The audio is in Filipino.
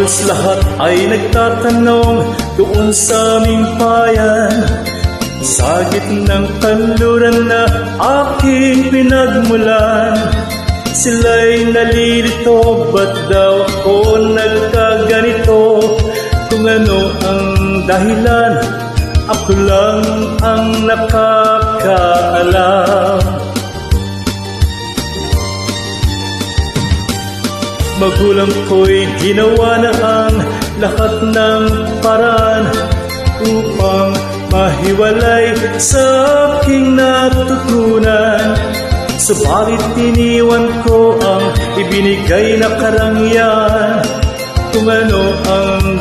Halos lahat ay nagtatanong doon sa aming bayan, sa gitnang kanluran na aking pinagmulan. Sila'y nalilito, ba't daw ako nagkaganito? Kung ano ang dahilan, ako lang ang nakakaalam. Magulang ko'y ginawa na ang lahat ng paraan upang mahiwalay sa aking natutunan. Subalit iniwan ko ang ibinigay na karangyaan. Kung ano ang